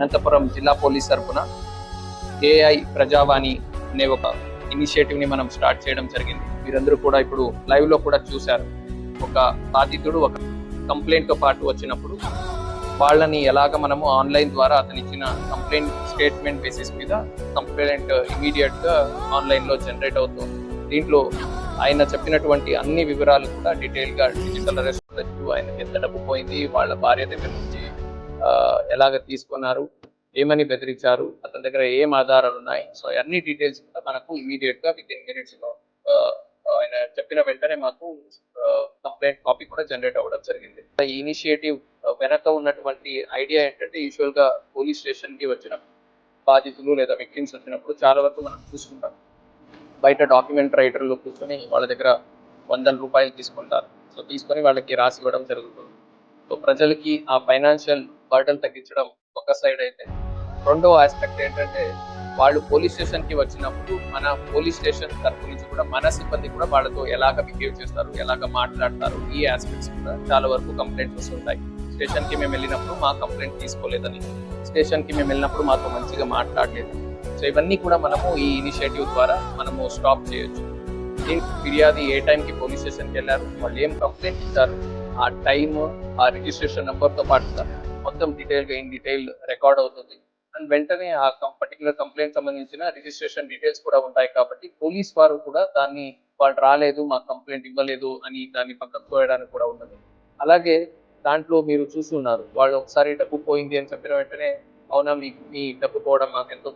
అనంతపురం జిల్లా పోలీస్ తరఫున ఏఐ ప్రజావాణి అనే ఒక ఇనిషియేటివ్ ని మనం స్టార్ట్ చేయడం జరిగింది. మీరందరూ కూడా ఇప్పుడు లైవ్ లో కూడా చూశారు. ఒక బాధితుడు ఒక కంప్లైంట్ తో పాటు వచ్చినప్పుడు వాళ్ళని ఎలాగ మనము ఆన్లైన్ ద్వారా అతను ఇచ్చిన కంప్లైంట్ స్టేట్మెంట్ బేసిస్ మీద కంప్లైంట్ ఇమీడియట్ గా ఆన్లైన్ లో జనరేట్ అవుతుంది. దీంట్లో ఆయన చెప్పినటువంటి అన్ని వివరాలు కూడా డీటెయిల్ గా డిజిటల్ అరెస్ట్ ఆయనకి ఎంత డబ్బు పోయింది, వాళ్ళ భార్య దగ్గర నుంచి ఎలాగ తీసుకున్నారు, ఏమని బెదిరించారు, అతని దగ్గర ఏం ఆధారాలు ఉన్నాయి, సో అన్ని డీటెయిల్స్ కూడా మనకు ఇమీడియట్ గా విత్ ఇన్ మినిట్స్ లో ఆయన చెప్పిన వెంటనే మాకు కంప్లైంట్ కాపీ కూడా జనరేట్ అవ్వడం జరిగింది. ఈ ఇనిషియేటివ్ వెనక ఉన్నటువంటి ఐడియా ఏంటంటే, యూజువల్ గా పోలీస్ స్టేషన్ కి వచ్చిన బాధితులు లేదా విక్టిమ్స్ వచ్చినప్పుడు చాలా వరకు మనం చూసుకుంటాం, బయట డాక్యుమెంట్ రైటర్లు కూర్చొని వాళ్ళ దగ్గర ₹100 తీసుకుంటారు. సో తీసుకొని వాళ్ళకి రాసి ఇవ్వడం జరుగుతుంది. సో ప్రజలకి ఆ ఫైనాన్షియల్ బర్డన్ తగ్గించడం ఒక సైడ్ అయితే, రెండో ఆస్పెక్ట్ ఏంటంటే, వాళ్ళు పోలీస్ స్టేషన్ కి వచ్చినప్పుడు మన పోలీస్ స్టేషన్ తరఫు నుంచి కూడా మన సిబ్బంది కూడా వాళ్ళతో ఎలాగ బిహేవ్ చేస్తారు, ఎలాగ మాట్లాడతారు, ఈ ఆస్పెక్ట్స్ కూడా చాలా వరకు కంప్లైంట్స్ వస్తుంటాయి. స్టేషన్ కి మేము వెళ్ళినప్పుడు మా కంప్లైంట్ తీసుకోలేదని, స్టేషన్ కి మేము వెళ్ళినప్పుడు మాతో మంచిగా మాట్లాడలేదు. సో ఇవన్నీ కూడా మనము ఈ ఇనిషియేటివ్ ద్వారా మనము స్టాప్ చేయొచ్చు. ఫిర్యాదు ఏ టైంకి పోలీస్ స్టేషన్కి వెళ్ళారు, వాళ్ళు ఏం కంప్లైంట్ ఇచ్చారు, ఆ టైమ్, ఆ రిజిస్ట్రేషన్ నెంబర్తో పాటు మొత్తం డీటెయిల్గా ఇన్ డీటెయిల్ రికార్డ్ అవుతుంది. అండ్ వెంటనే ఆ పర్టికులర్ కంప్లైంట్ సంబంధించిన రిజిస్ట్రేషన్ డీటెయిల్స్ కూడా ఉంటాయి. కాబట్టి పోలీస్ వారు కూడా దాన్ని వాళ్ళు రాలేదు, మా కంప్లైంట్ ఇవ్వలేదు అని దాన్ని పక్కకు పోయడానికి కూడా ఉండదు. అలాగే దాంట్లో మీరు చూస్తున్నారు, వాళ్ళు ఒకసారి డబ్బు పోయింది అని చెప్పిన వెంటనే, అవునా మీ డబ్బు పోవడం మాకు ఎంతో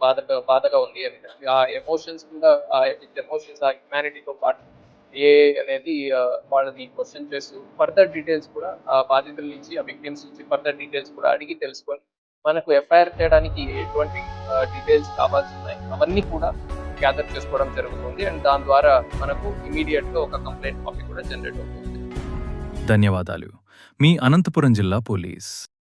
బాధగా ఉంది అని ఆ ఎమోషన్స్ కూడా, ఆ ఎమోషన్స్, ఆ హ్యుమానిటీతో పాటు ఏ అనేది వాళ్ళని క్వశ్చన్ చేస్తూ ఫర్దర్ డీటెయిల్స్ కూడా ఆ బాధితుల నుంచి, ఆ విక్టిమ్స్ నుంచి ఫర్దర్ డీటెయిల్స్ కూడా అడిగి తెలుసుకొని మనకు ఎఫ్ఐఆర్ చేయడానికి ఎటువంటి డీటెయిల్స్ కావాల్సి ఉన్నాయి అవన్నీ కూడా గ్యాదర్ చేసుకోవడం జరుగుతుంది. అండ్ దాని ద్వారా మనకు ఇమీడియట్ గా ఒక కంప్లైంట్ కాపీ కూడా జనరేట్ అవుతుంది. ధన్యవాదాలు. మీ అనంతపురం జిల్లా పోలీస్.